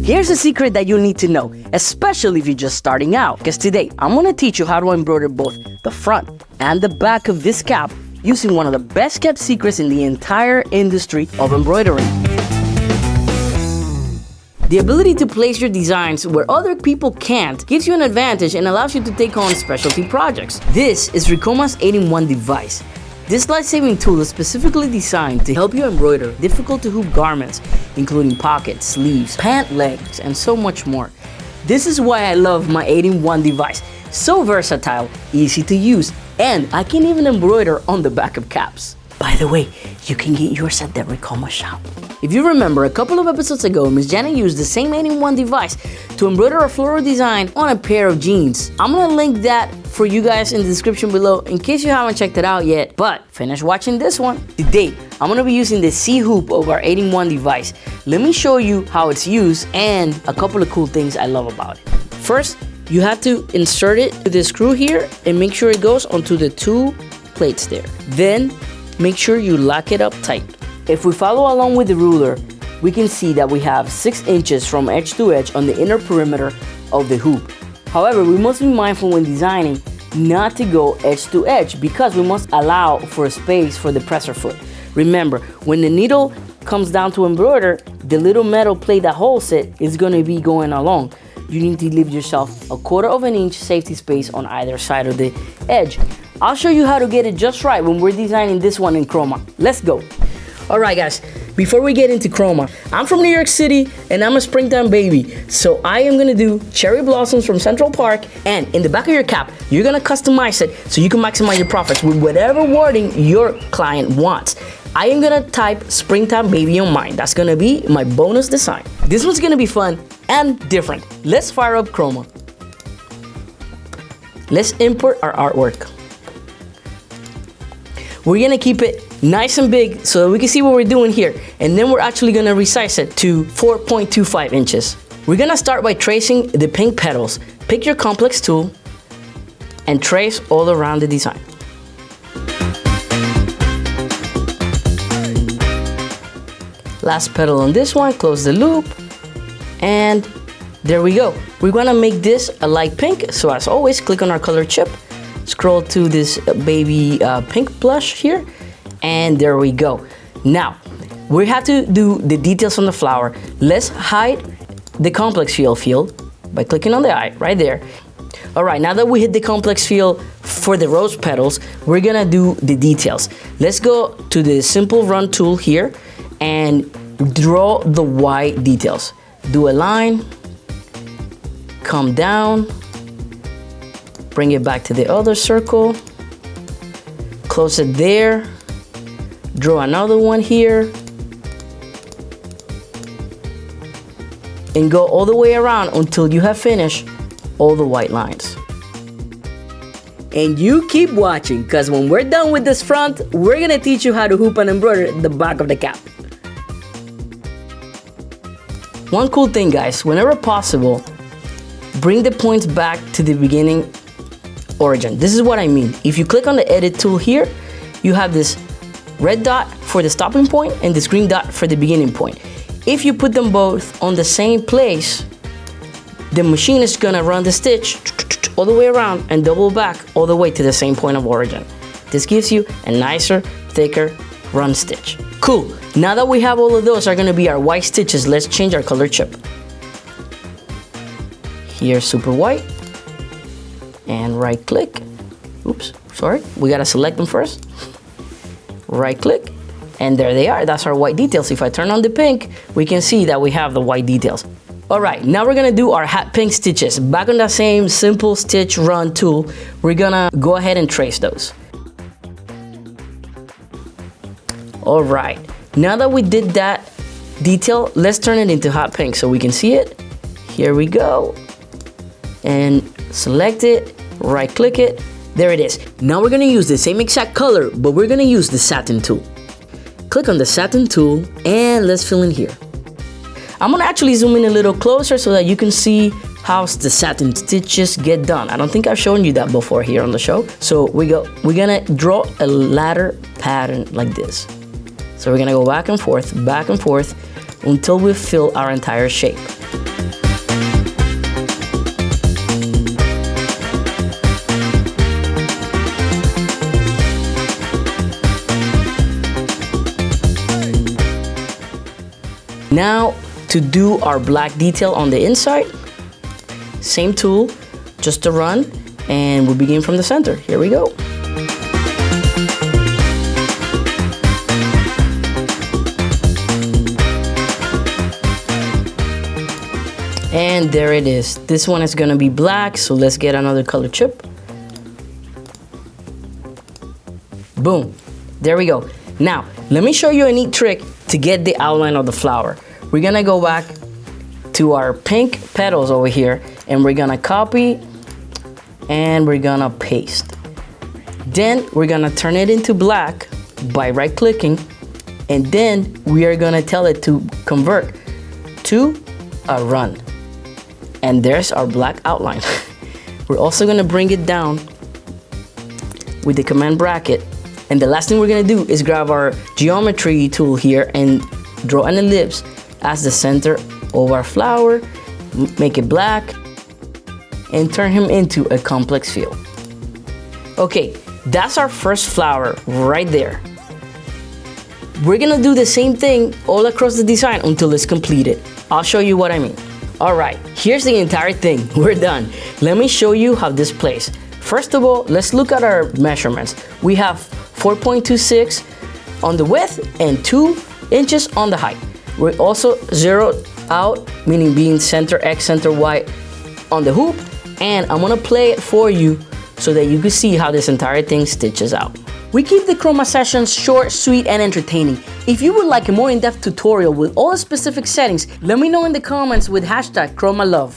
Here's a secret that you'll need to know, especially if you're just starting out, because today I'm going to teach you how to embroider both the front and the back of this cap using one of the best kept secrets in the entire industry of embroidery. The ability to place your designs where other people can't gives you an advantage and allows you to take on specialty projects. This is Ricoma's 8-in-1 device. This life-saving tool is specifically designed to help you embroider difficult-to-hoop garments, including pockets, sleeves, pant legs, and so much more. This is why I love my 8-in-1 device. So versatile, easy to use, and I can even embroider on the back of caps. By the way, you can get yours at the Ricoma shop. If you remember, a couple of episodes ago, Miss Janet used the same 8-in-1 device to embroider a floral design on a pair of jeans. I'm gonna link that for you guys in the description below in case you haven't checked it out yet, but finish watching this one. Today, I'm gonna be using the C-hoop of our 8-in-1 device. Let me show you how it's used and a couple of cool things I love about it. First, you have to insert it to the screw here and make sure it goes onto the two plates there. Then, make sure you lock it up tight. If we follow along with the ruler, we can see that we have 6 inches from edge to edge on the inner perimeter of the hoop. However, we must be mindful when designing not to go edge to edge because we must allow for a space for the presser foot. Remember, when the needle comes down to embroider, the little metal plate that holds it is going to be going along. You need to leave yourself a 1/4 inch safety space on either side of the edge. I'll show you how to get it just right when we're designing this one in Chroma. Let's go. Alright guys, before we get into Chroma, I'm from New York City and I'm a springtime baby. So I am gonna do cherry blossoms from Central Park, and in the back of your cap, you're gonna customize it so you can maximize your profits with whatever wording your client wants. I am gonna type springtime baby on mine. That's gonna be my bonus design. This one's gonna be fun and different. Let's fire up Chroma. Let's import our artwork. We're gonna keep it nice and big so that we can see what we're doing here. And then we're actually gonna resize it to 4.25 inches. We're gonna start by tracing the pink petals. Pick your complex tool and trace all around the design. Last petal on this one, close the loop, and there we go. We're gonna make this a light pink, so as always, click on our color chip, scroll to this baby pink blush here, and there we go. Now, we have to do the details on the flower. Let's hide the complex field by clicking on the eye right there. All right, now that we hit the complex field for the rose petals, we're gonna do the details. Let's go to the simple run tool here and draw the white details. Do a line, come down, bring it back to the other circle, close it there, draw another one here, and go all the way around until you have finished all the white lines. And you keep watching, because when we're done with this front, we're gonna teach you how to hoop and embroider the back of the cap. One cool thing, guys, whenever possible, bring the points back to the beginning origin. This is what I mean. If you click on the edit tool here, you have this red dot for the stopping point and this green dot for the beginning point. If you put them both on the same place, the machine is gonna run the stitch all the way around and double back all the way to the same point of origin. This gives you a nicer, thicker run stitch. Cool. Now that we have all of those are gonna be our white stitches, let's change our color chip. Here, super white, and right click. Oops, sorry, we gotta select them first. Right click, and there they are. That's our white details. If I turn on the pink, we can see that we have the white details. All right, now we're gonna do our hat pink stitches. Back on that same simple stitch run tool, we're gonna go ahead and trace those. All right, now that we did that detail, let's turn it into hot pink so we can see it. Here we go. And select it, right click it, there it is. Now we're gonna use the same exact color, but we're gonna use the satin tool. Click on the satin tool and let's fill in here. I'm gonna actually zoom in a little closer so that you can see how the satin stitches get done. I don't think I've shown you that before here on the show. So we're gonna draw a ladder pattern like this. So we're gonna go back and forth until we fill our entire shape. Now to do our black detail on the inside, same tool, just to run, and we'll begin from the center. Here we go. And there it is. This one is gonna be black, so let's get another color chip. Boom, there we go. Now, let me show you a neat trick to get the outline of the flower. We're gonna go back to our pink petals over here, and we're gonna copy, and we're gonna paste. Then we're gonna turn it into black by right-clicking, and then we are gonna tell it to convert to a run. And there's our black outline. We're also gonna bring it down with the command bracket. And the last thing we're gonna do is grab our geometry tool here and draw an ellipse as the center of our flower, make it black, and turn him into a complex feel. Okay, that's our first flower right there. We're gonna do the same thing all across the design until it's completed. I'll show you what I mean. All right, here's the entire thing. We're done. Let me show you how this plays. First of all, let's look at our measurements. We have 4.26 on the width and 2 inches on the height. We're also zeroed out, meaning being center X, center Y on the hoop. And I'm gonna play it for you so that you can see how this entire thing stitches out. We keep the Chroma sessions short, sweet, and entertaining. If you would like a more in-depth tutorial with all the specific settings, let me know in the comments with hashtag ChromaLove.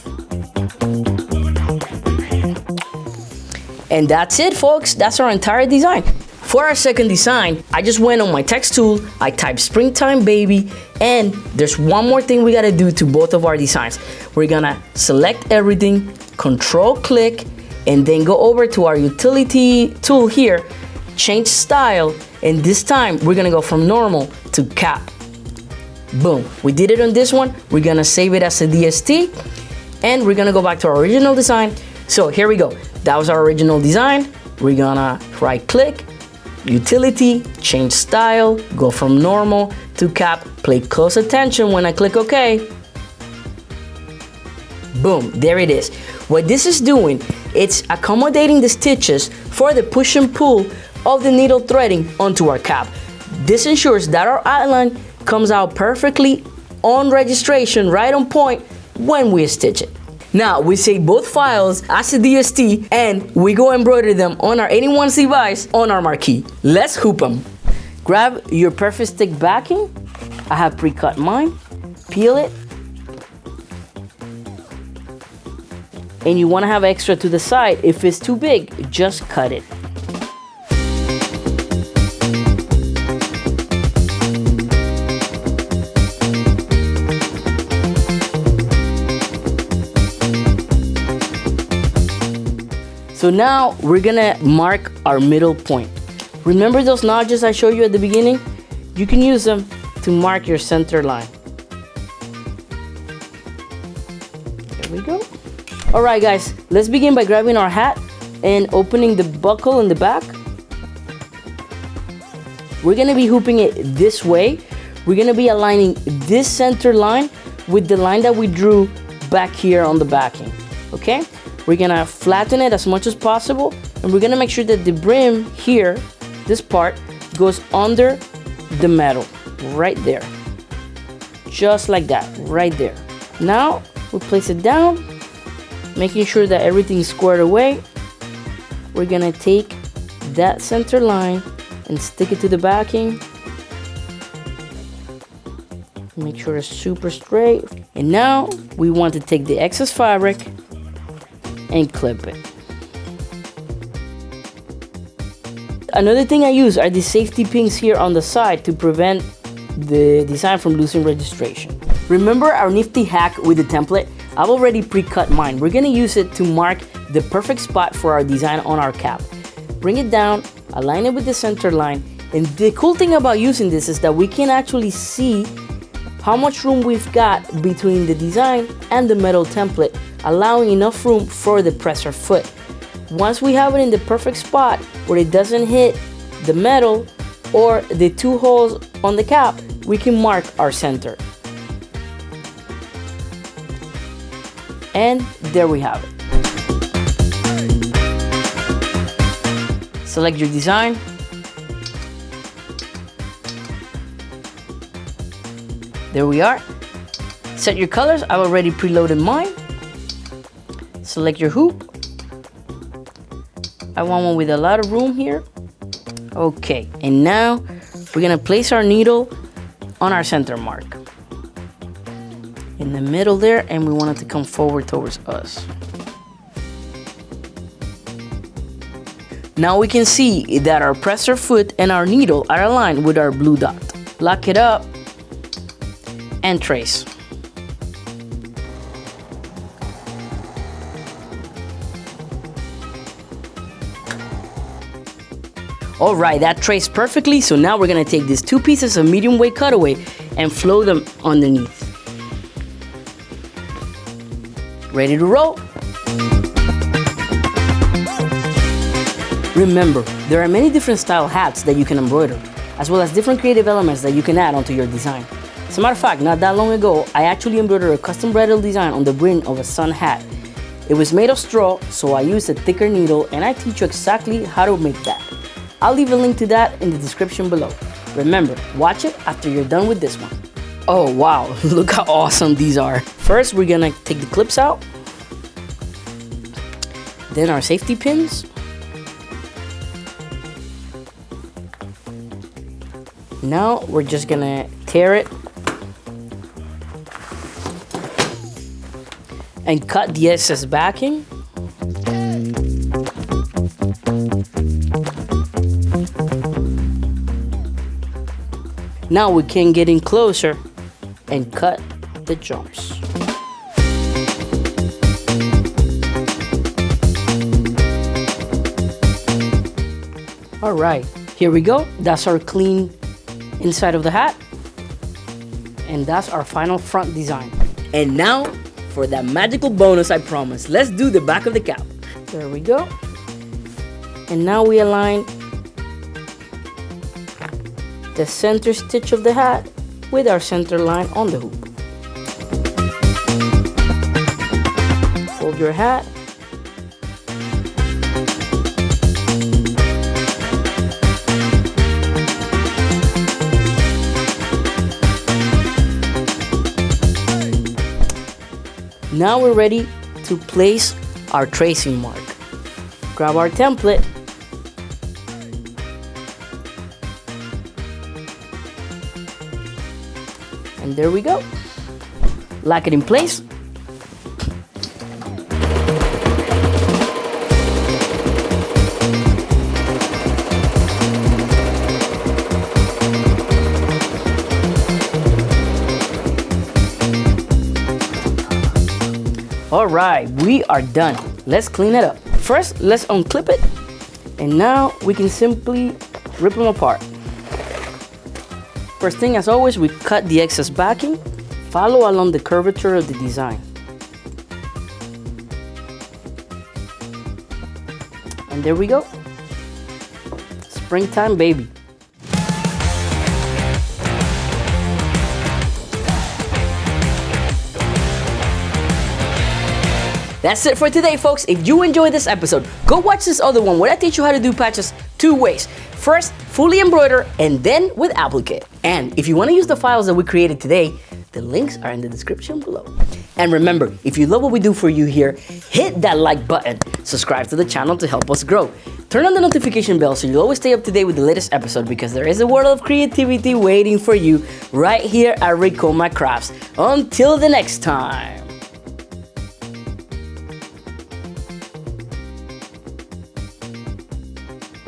And that's it, folks. That's our entire design. For our second design, I just went on my text tool, I typed Springtime Baby, and there's one more thing we gotta do to both of our designs. We're gonna select everything, Control-click, and then go over to our utility tool here, change style, and this time we're gonna go from normal to cap. Boom, we did it on this one. We're gonna save it as a DST, and we're gonna go back to our original design. So here we go. That was our original design. We're gonna right-click, utility, change style, go from normal to cap. Pay close attention when I click OK. Boom, there it is. What this is doing, it's accommodating the stitches for the push and pull of the needle threading onto our cap. This ensures that our outline comes out perfectly on registration, right on point when we stitch it. Now we save both files as a DST and we go embroider them on our 81 device on our marquee. Let's hoop them. Grab your perfect stick backing. I have pre-cut mine. Peel it. And you want to have extra to the side. If it's too big, just cut it. So now we're gonna mark our middle point. Remember those notches I showed you at the beginning? You can use them to mark your center line. There we go. All right, guys, let's begin by grabbing our hat and opening the buckle in the back. We're gonna be hooping it this way. We're gonna be aligning this center line with the line that we drew back here on the backing, okay? We're gonna flatten it as much as possible, and we're gonna make sure that the brim here, this part, goes under the metal, right there. Just like that, right there. Now, we'll place it down, making sure that everything's squared away. We're gonna take that center line and stick it to the backing. Make sure it's super straight. And now, we want to take the excess fabric and clip it. Another thing I use are the safety pins here on the side to prevent the design from losing registration. Remember our nifty hack with the template? I've already pre-cut mine. We're gonna use it to mark the perfect spot for our design on our cap. Bring it down, align it with the center line, and the cool thing about using this is that we can actually see how much room we've got between the design and the metal template, allowing enough room for the presser foot. Once we have it in the perfect spot where it doesn't hit the metal or the two holes on the cap, we can mark our center. And there we have it. Select your design. There we are. Set your colors. I've already preloaded mine. Select your hoop. I want one with a lot of room here. Okay, and now we're gonna place our needle on our center mark. In the middle there, and we want it to come forward towards us. Now we can see that our presser foot and our needle are aligned with our blue dot. Lock it up and trace. Alright, that traced perfectly, so now we're gonna take these 2 pieces of medium weight cutaway and flow them underneath. Ready to roll? Remember, there are many different style hats that you can embroider, as well as different creative elements that you can add onto your design. As a matter of fact, not that long ago, I actually embroidered a custom bridal design on the brim of a sun hat. It was made of straw, so I used a thicker needle, and I teach you exactly how to make that. I'll leave a link to that in the description below. Remember, watch it after you're done with this one. Oh wow, look how awesome these are. First, we're gonna take the clips out. Then our safety pins. Now we're just gonna tear it and cut the excess backing. Now we can get in closer and cut the jumps. All right, here we go. That's our clean inside of the hat. And that's our final front design. And now for that magical bonus I promised. Let's do the back of the cap. There we go. And now we align the center stitch of the hat with our center line on the hoop. Fold your hat. Now we're ready to place our tracing mark. Grab our template. And there we go. Lock it in place. All right, we are done. Let's clean it up. First, let's unclip it. And now we can simply rip them apart. First thing, as always, we cut the excess backing. Follow along the curvature of the design. And there we go. Springtime, baby. That's it for today, folks. If you enjoyed this episode, go watch this other one where I teach you how to do patches 2 ways. First, fully embroider, and then with applique. And if you want to use the files that we created today, the links are in the description below. And remember, if you love what we do for you here, hit that like button, subscribe to the channel to help us grow. Turn on the notification bell so you'll always stay up to date with the latest episode, because there is a world of creativity waiting for you right here at Ricoma Crafts. Until the next time.